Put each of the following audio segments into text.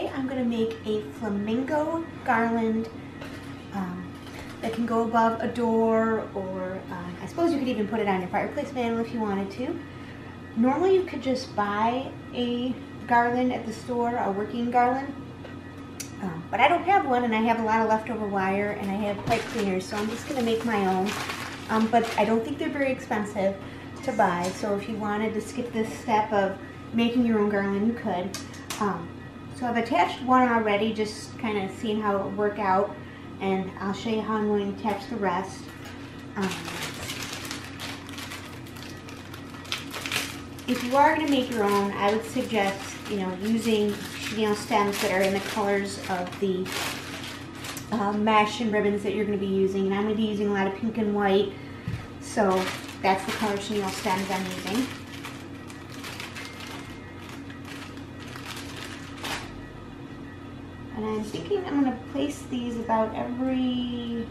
today I'm going to make a flamingo garland that can go above a door, or I suppose you could even put it on your fireplace mantle if you wanted to. Normally you could just buy a garland at the store, a working garland, but I don't have one, and I have a lot of leftover wire, and I have pipe cleaners, so I'm just going to make my own. But I don't think they're very expensive to buy, so if you wanted to skip this step of making your own garland, you could. So I've attached one already, just kind of seeing how it would work out, and I'll show you how I'm going to attach the rest. If you are going to make your own, I would suggest, using chenille stems that are in the colors of the mesh and ribbons that you're going to be using. And I'm going to be using a lot of pink and white, so that's the color chenille stems I'm using. And I'm thinking I'm going to place these about every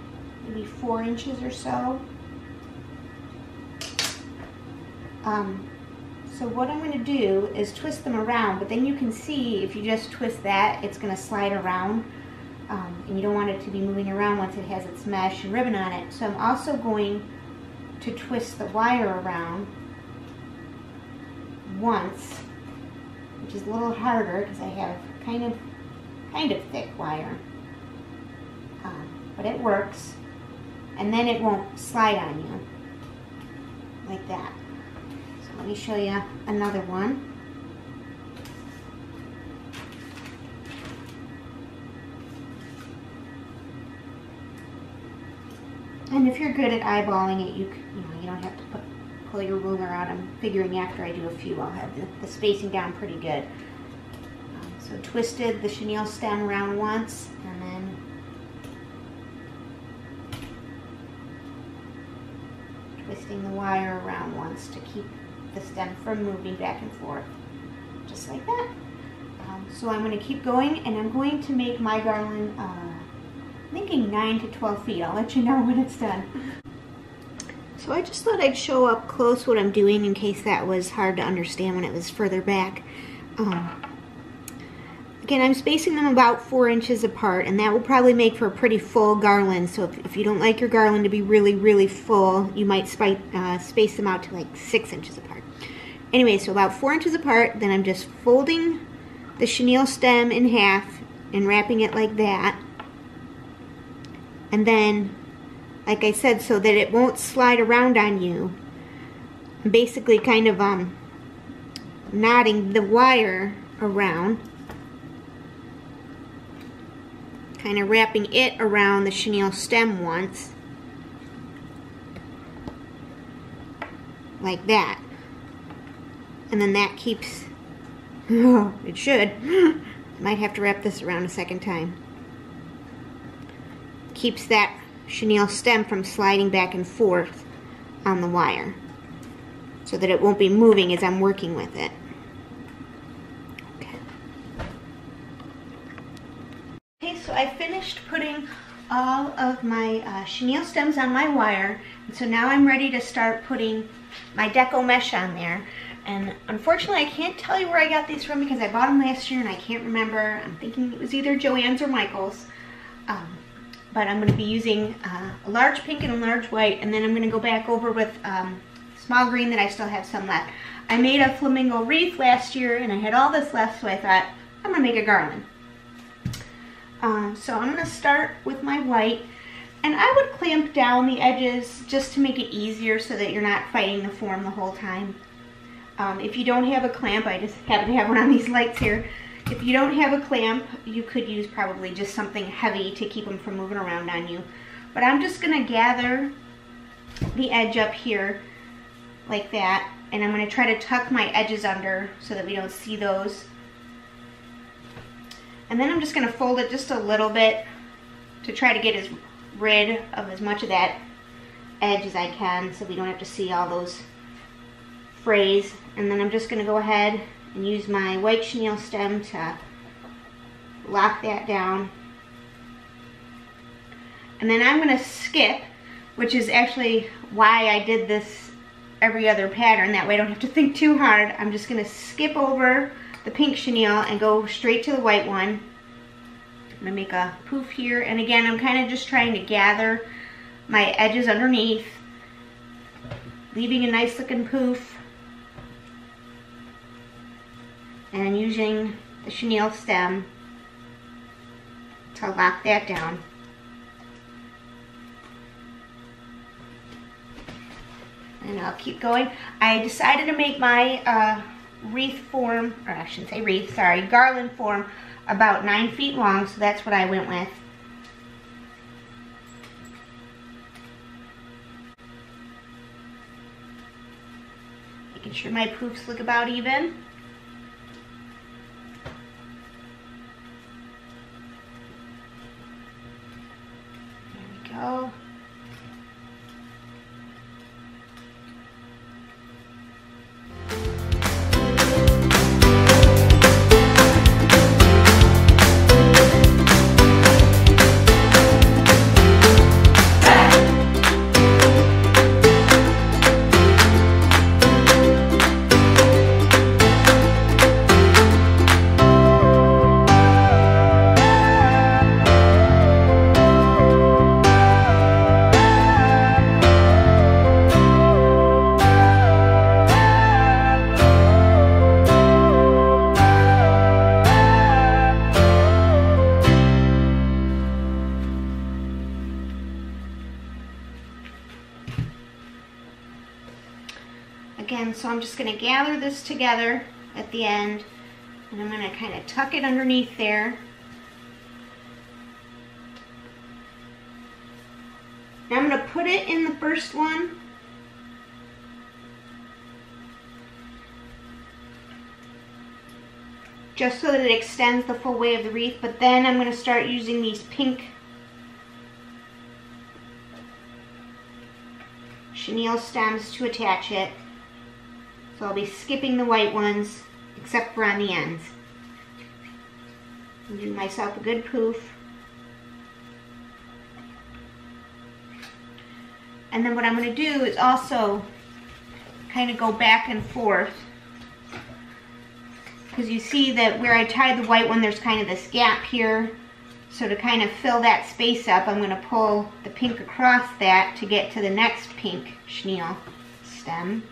maybe 4 inches or so. So what I'm going to do is twist them around, but then you can see if you just twist that, it's going to slide around, and you don't want it to be moving around once it has its mesh and ribbon on it. So I'm also going to twist the wire around once, which is a little harder because I have kind of thick wire, but it works, and then it won't slide on you like that. So let me show you another one. And if you're good at eyeballing it, you don't have to pull your ruler out. I'm figuring after I do a few, I'll have the spacing down pretty good. So twisted the chenille stem around once, and then twisting the wire around once to keep the stem from moving back and forth, just like that. So I'm going to keep going, and I'm going to make my garland, I'm thinking 9 to 12 feet. I'll let you know when it's done. So I just thought I'd show up close what I'm doing in case that was hard to understand when it was further back. Again, I'm spacing them about 4 inches apart, and that will probably make for a pretty full garland. So if you don't like your garland to be really, really full, you might space them out to like 6 inches apart. Anyway, so about 4 inches apart, then I'm just folding the chenille stem in half and wrapping it like that. And then, like I said, so that it won't slide around on you, I'm basically kind of knotting the wire around, kind of wrapping it around the chenille stem once, like that. And then that keeps, oh, it should, might have to wrap this around a second time. Keeps that chenille stem from sliding back and forth on the wire, so that it won't be moving as I'm working with it. Okay, so I finished putting all of my chenille stems on my wire, and so now I'm ready to start putting my deco mesh on there. And unfortunately I can't tell you where I got these from because I bought them last year and I can't remember. I'm thinking it was either Joann's or Michael's. But I'm going to be using a large pink and a large white, and then I'm going to go back over with small green that I still have some left. I made a flamingo wreath last year and I had all this left, so I thought I'm going to make a garland. So I'm going to start with my white, and I would clamp down the edges just to make it easier so that you're not fighting the form the whole time. If you don't have a clamp, I just happen to have one on these lights here. If you don't have a clamp, you could use probably just something heavy to keep them from moving around on you. But I'm just going to gather the edge up here like that, and I'm going to try to tuck my edges under so that we don't see those. And then I'm just going to fold it just a little bit to try to get rid of as much of that edge as I can so we don't have to see all those frays. And then I'm just going to go ahead and use my white chenille stem to lock that down. And then I'm going to skip, which is actually why I did this every other pattern. That way I don't have to think too hard. I'm just going to skip over the pink chenille and go straight to the white one. I'm gonna make a poof here, and again, I'm kind of just trying to gather my edges underneath, leaving a nice looking poof, and using the chenille stem to lock that down. And I'll keep going. I decided to make my wreath form, or I shouldn't say wreath, sorry, garland form about 9 feet long, so that's what I went with. Making sure my poofs look about even. There we go. Again, so I'm just going to gather this together at the end, and I'm going to kind of tuck it underneath there. Now I'm going to put it in the first one. Just so that it extends the full way of the wreath, but then I'm going to start using these pink chenille stems to attach it. So I'll be skipping the white ones, except for on the ends. I'm doing myself a good poof. And then what I'm going to do is also kind of go back and forth. Because you see that where I tied the white one, there's kind of this gap here. So to kind of fill that space up, I'm going to pull the pink across that to get to the next pink chenille stem.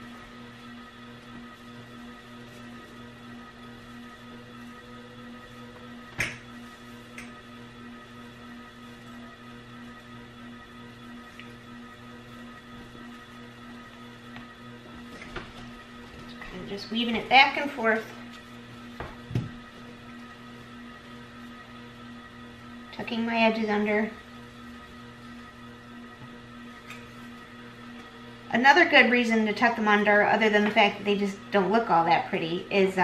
Just weaving it back and forth, tucking my edges under. Another good reason to tuck them under, other than the fact that they just don't look all that pretty, is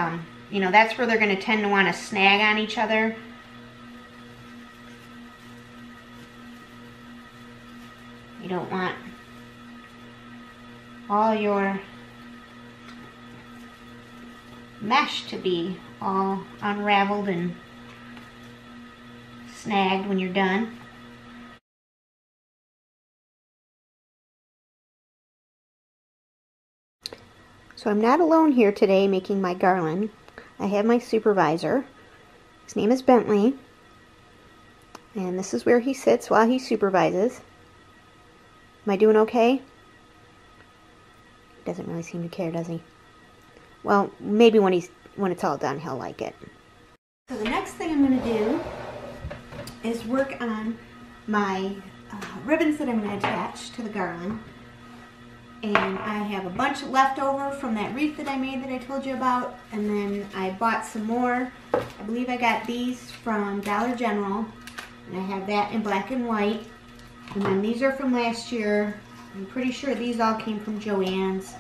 you know, that's where they're going to tend to want to snag on each other. You don't want all your mesh to be all unraveled and snagged when you're done. So I'm not alone here today making my garland. I have my supervisor. His name is Bentley, and this is where he sits while he supervises. Am I doing okay? He doesn't really seem to care, does he? Well, maybe when it's all done, he'll like it. So the next thing I'm going to do is work on my ribbons that I'm going to attach to the garland. And I have a bunch left over from that wreath that I made that I told you about. And then I bought some more. I believe I got these from Dollar General. And I have that in black and white. And then these are from last year. I'm pretty sure these all came from Joann's.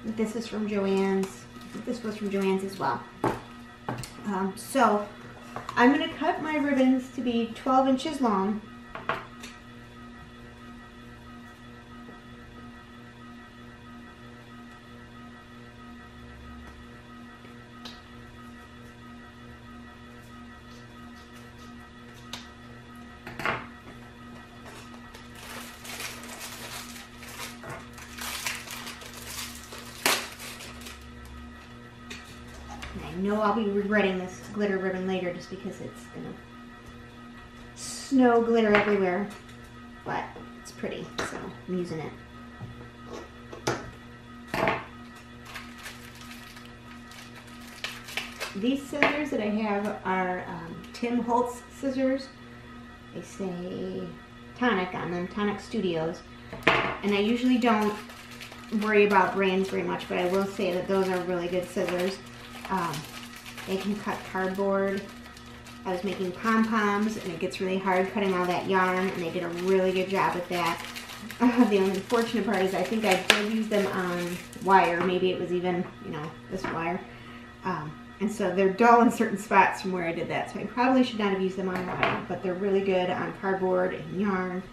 This is from Joann's. This was from Joann's as well. So I'm going to cut my ribbons to be 12 inches long. I know I'll be regretting this glitter ribbon later just because it's gonna snow glitter everywhere, but it's pretty, so I'm using it. These scissors that I have are Tim Holtz scissors. They say Tonic on them, Tonic Studios. And I usually don't worry about brands very much, but I will say that those are really good scissors. They can cut cardboard. I was making pom-poms, and it gets really hard cutting all that yarn, and they did a really good job with that. The only unfortunate part is I think I did use them on wire. Maybe it was even, you know, this wire. And so they're dull in certain spots from where I did that, so I probably should not have used them on wire, but they're really good on cardboard and yarn.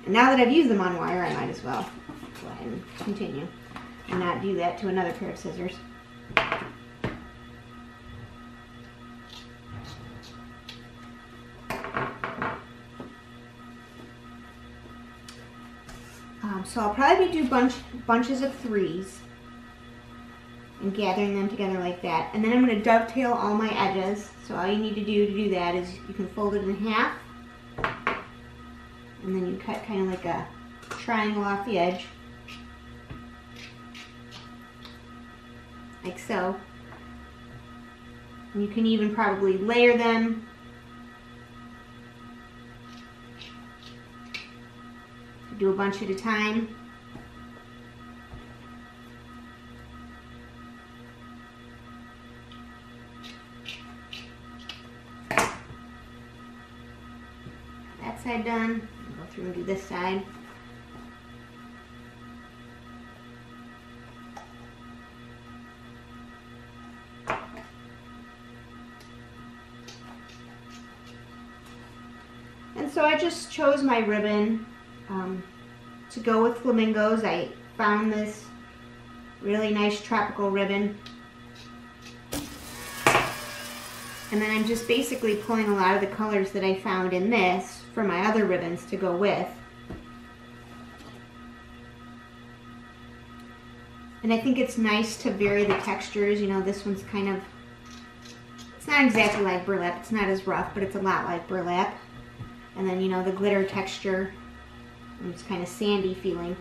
And now that I've used them on wire, I might as well go ahead and continue and not do that to another pair of scissors. So I'll probably do bunches of 3s and gathering them together like that. And then I'm going to dovetail all my edges. So all you need to do that is you can fold it in half, and then you cut kind of like a triangle off the edge, like so. And you can even probably layer them. Do a bunch at a time. That side done. I'll go through and do this side. And so I just chose my ribbon to go with flamingos. I found this really nice tropical ribbon. And then I'm just basically pulling a lot of the colors that I found in this for my other ribbons to go with. And I think it's nice to vary the textures. You know, this one's kind of, it's not exactly like burlap. It's not as rough, but it's a lot like burlap. And then, you know, the glitter texture, it's kind of sandy feeling.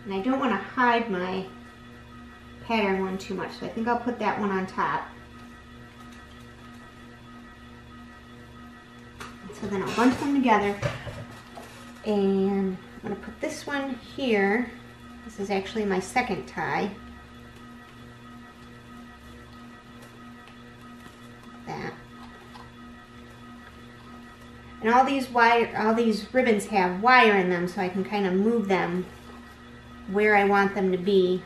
And I don't want to hide my pattern one too much, so I think I'll put that one on top. So then I'll bunch them together, and I'm going to put this one here. This is actually my second tie. That. And all these ribbons have wire in them, so I can kind of move them where I want them to be.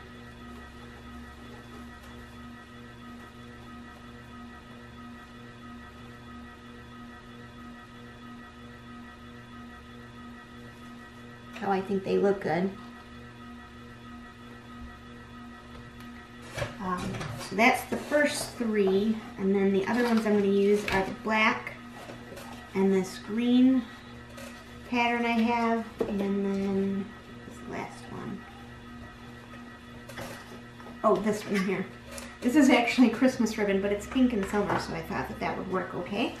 How I think they look good. So that's the first 3, and then the other ones I'm going to use are the black and this green pattern I have, and then this last one. Oh, this one here. This is actually Christmas ribbon, but it's pink and silver, so I thought that that would work okay.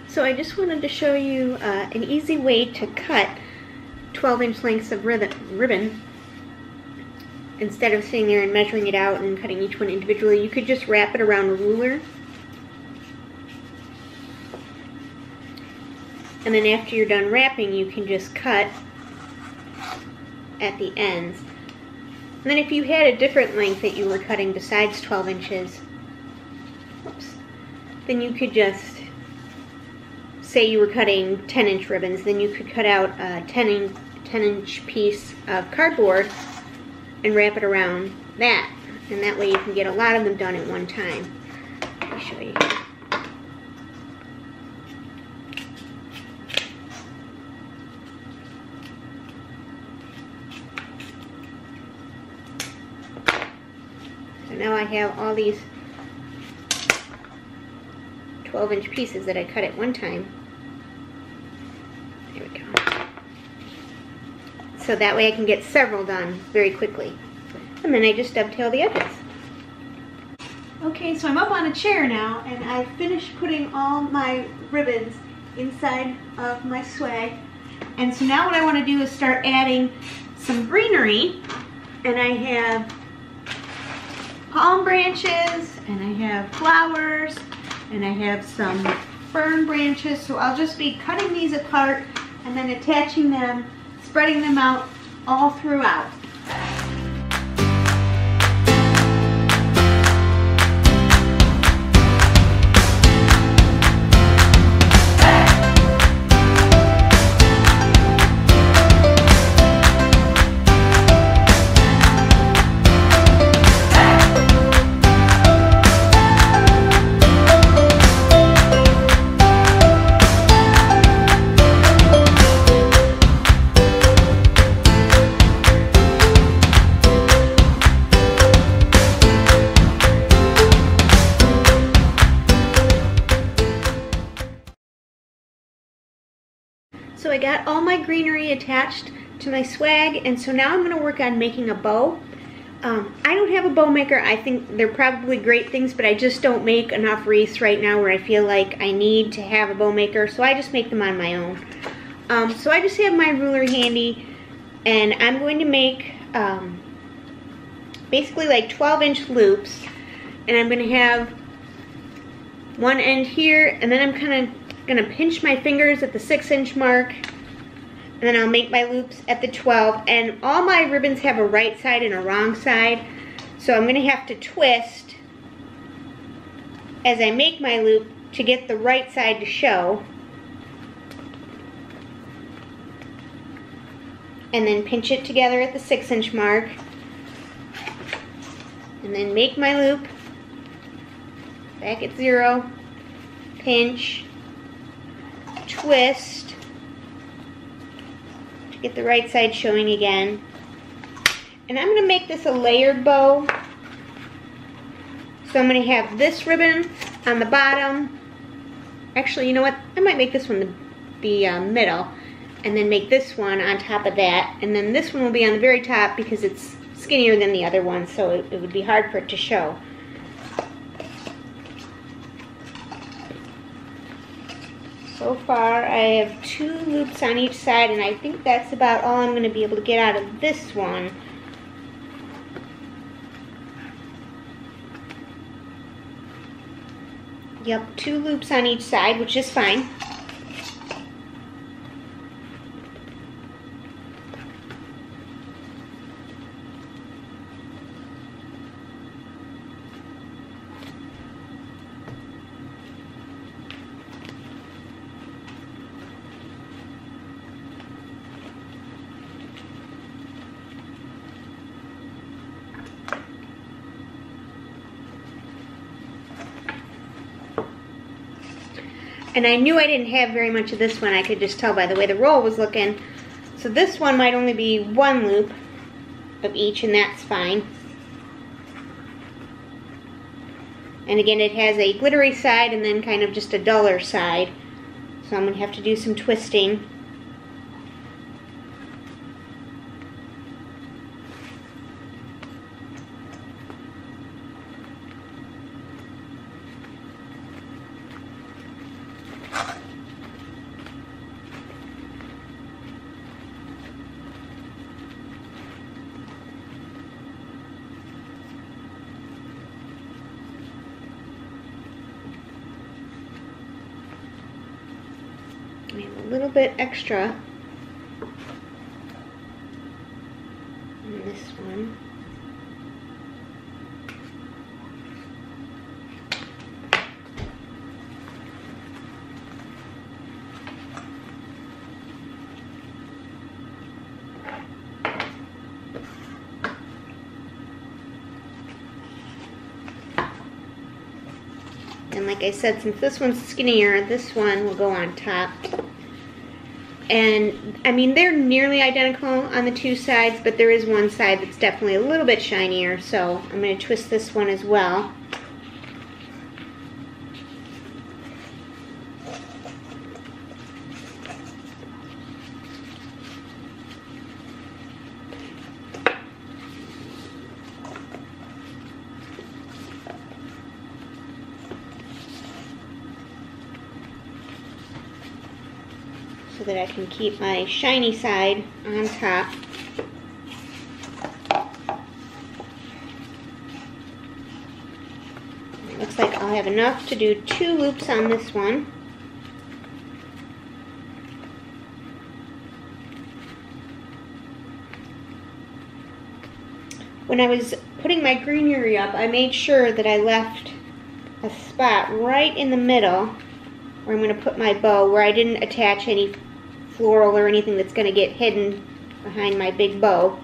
So I just wanted to show you an easy way to cut 12-inch lengths of ribbon. Instead of sitting there and measuring it out and cutting each one individually, you could just wrap it around a ruler. And then after you're done wrapping, you can just cut at the ends. And then if you had a different length that you were cutting besides 12 inches, then you could just say you were cutting 10-inch ribbons, then you could cut out a 10-inch piece of cardboard and wrap it around that. And that way you can get a lot of them done at one time. Let me show you. So now I have all these 12-inch pieces that I cut at one time. There we go. So that way I can get several done very quickly. And then I just dovetail the edges. Okay, so I'm up on a chair now, and I've finished putting all my ribbons inside of my swag. And so now what I want to do is start adding some greenery. And I have palm branches, and I have flowers, and I have some fern branches. So I'll just be cutting these apart and then attaching them, spreading them out all throughout. So I got all my greenery attached to my swag, and so now I'm going to work on making a bow. I don't have a bow maker. I think they're probably great things, but I just don't make enough wreaths right now where I feel like I need to have a bow maker, so I just make them on my own. So I just have my ruler handy, and I'm going to make basically like 12-inch loops, and I'm going to have one end here, and then I'm kind of going to pinch my fingers at the 6-inch mark, and then I'll make my loops at the 12. And all my ribbons have a right side and a wrong side, so I'm going to have to twist as I make my loop to get the right side to show, and then pinch it together at the 6-inch mark, and then make my loop back at 0, pinch, twist to get the right side showing again. And I'm going to make this a layered bow. So I'm going to have this ribbon on the bottom. Actually, you know what? I might make this one the middle, and then make this one on top of that. And then this one will be on the very top because it's skinnier than the other one, so it would be hard for it to show. So far I have 2 loops on each side, and I think that's about all I'm going to be able to get out of this one. Yep, 2 loops on each side, which is fine. And I knew I didn't have very much of this one. I could just tell by the way the roll was looking. So this one might only be 1 loop of each, and that's fine. And again, it has a glittery side and then kind of just a duller side. So I'm going to have to do some twisting. I have a little bit extra in this one. And like I said, since this one's skinnier, this one will go on top. And I mean, they're nearly identical on the two sides, but there is one side that's definitely a little bit shinier, so I'm going to twist this one as well. So that I can keep my shiny side on top. It looks like I'll have enough to do 2 loops on this one. When I was putting my greenery up, I made sure that I left a spot right in the middle where I'm going to put my bow, where I didn't attach any floral or anything that's going to get hidden behind my big bow.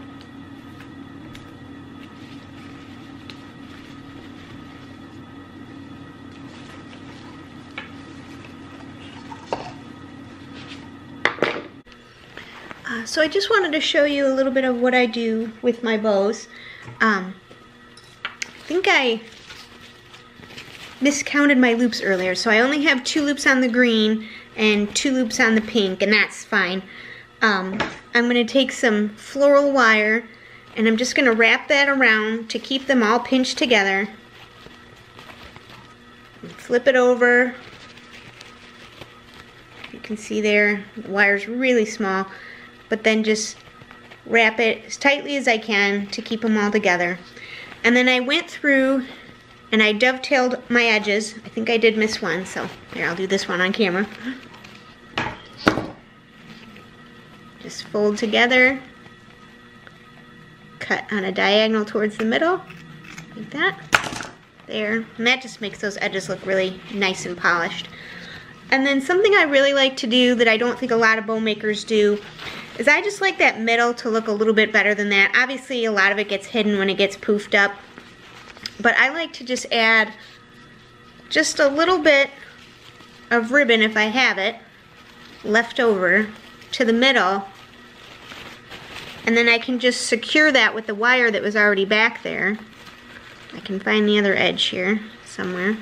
So I just wanted to show you a little bit of what I do with my bows. I think I miscounted my loops earlier, so I only have 2 loops on the green and 2 loops on the pink, and that's fine. I'm going to take some floral wire, and I'm just going to wrap that around to keep them all pinched together. Flip it over. You can see there, the wire's really small, but then just wrap it as tightly as I can to keep them all together. And then I went through and I dovetailed my edges. I think I did miss one, so here, I'll do this one on camera. Just fold together, cut on a diagonal towards the middle, like that. There, and that just makes those edges look really nice and polished. And then something I really like to do that I don't think a lot of bow makers do is I just like that middle to look a little bit better than that. Obviously a lot of it gets hidden when it gets poofed up, but I like to just add just a little bit of ribbon, if I have it, left over to the middle, and then I can just secure that with the wire that was already back there. I can find the other edge here somewhere.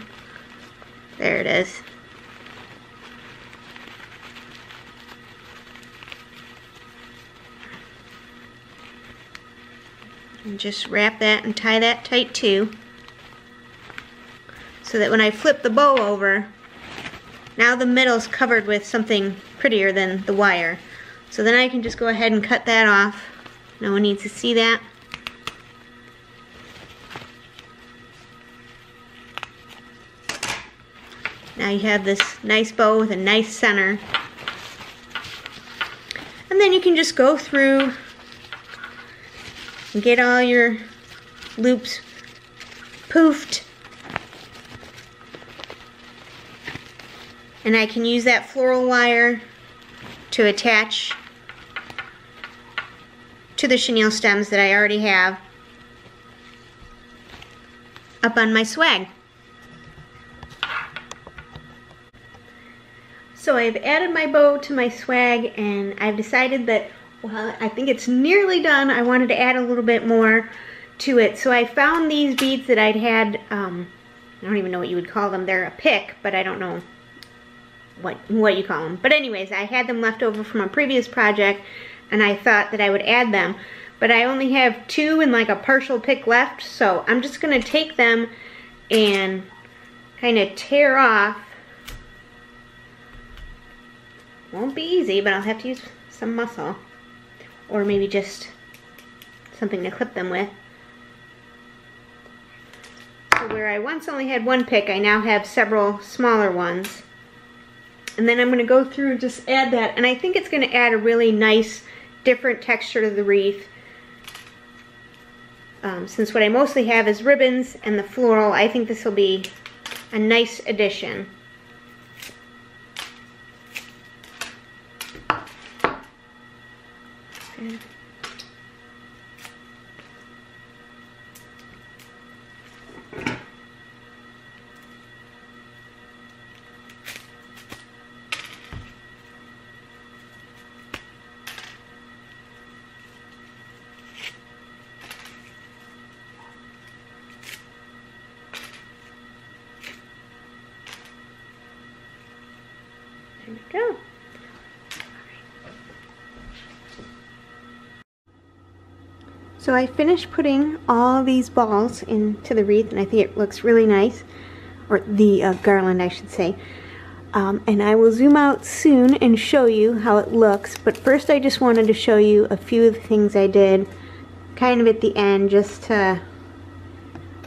There it is. And just wrap that and tie that tight too, so that when I flip the bow over, now the middle's covered with something prettier than the wire. So then I can just go ahead and cut that off. No one needs to see that. Now you have this nice bow with a nice center. And then you can just go through and get all your loops poofed. And I can use that floral wire to attach to the chenille stems that I already have up on my swag. So I've added my bow to my swag, and I've decided that, well, I think it's nearly done. I wanted to add a little bit more to it. So I found these beads that I'd had, I don't even know what you would call them. They're a pick, but I don't know what you call them. But anyways, I had them left over from a previous project, and I thought that I would add them. But I only have 2 and like a partial pick left, so I'm just going to take them and kind of tear off. Won't be easy, but I'll have to use some muscle. Or maybe just something to clip them with. So where I once only had 1 pick, I now have several smaller ones. And then I'm going to go through and just add that. And I think it's going to add a really nice, different texture to the wreath. Since what I mostly have is ribbons and the floral, I think this will be a nice addition. Okay. go. So I finished putting all these balls into the wreath, and I think it looks really nice, or the garland I should say. And I will zoom out soon and show you how it looks, but first I just wanted to show you a few of the things I did kind of at the end just to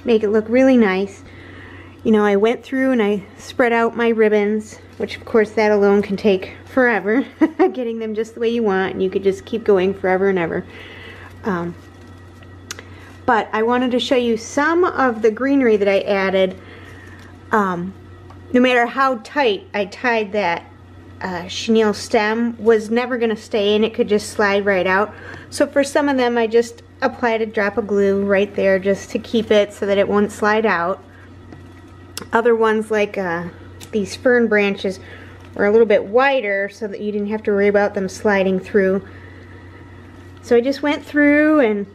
make it look really nice. You know, I went through and I spread out my ribbons, which of course that alone can take forever, getting them just the way you want, and you could just keep going forever and ever. But I wanted to show you some of the greenery that I added. No matter how tight I tied that chenille stem, was never going to stay in. It could just slide right out. So for some of them I just applied a drop of glue right there just to keep it so that it won't slide out. Other ones, like these fern branches, were a little bit wider so that you didn't have to worry about them sliding through. So I just went through and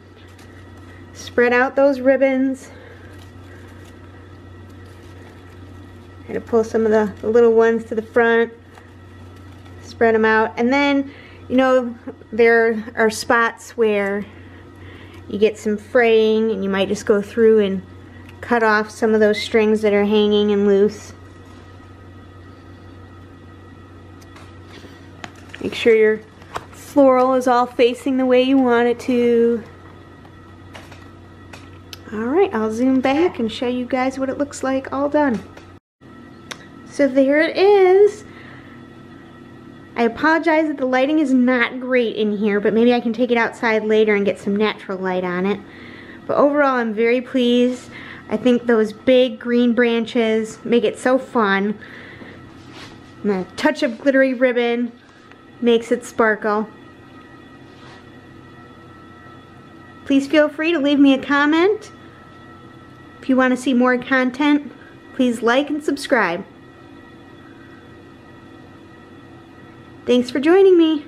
spread out those ribbons. I had to pull some of the little ones to the front, spread them out, and then, you know, there are spots where you get some fraying and you might just go through and cut off some of those strings that are hanging and loose. Make sure your floral is all facing the way you want it to. Alright, I'll zoom back and show you guys what it looks like all done. So there it is. I apologize that the lighting is not great in here, but maybe I can take it outside later and get some natural light on it. But overall, I'm very pleased. I think those big green branches make it so fun. And a touch of glittery ribbon makes it sparkle. Please feel free to leave me a comment. If you want to see more content, please like and subscribe. Thanks for joining me.